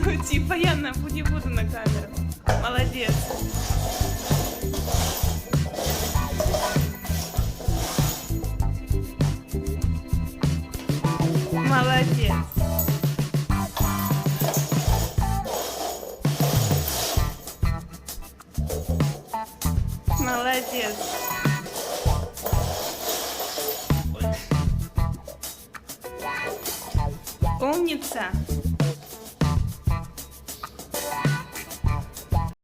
Ну, типа, я не буду на камеру. Молодец. Молодец. Молодец. Умница.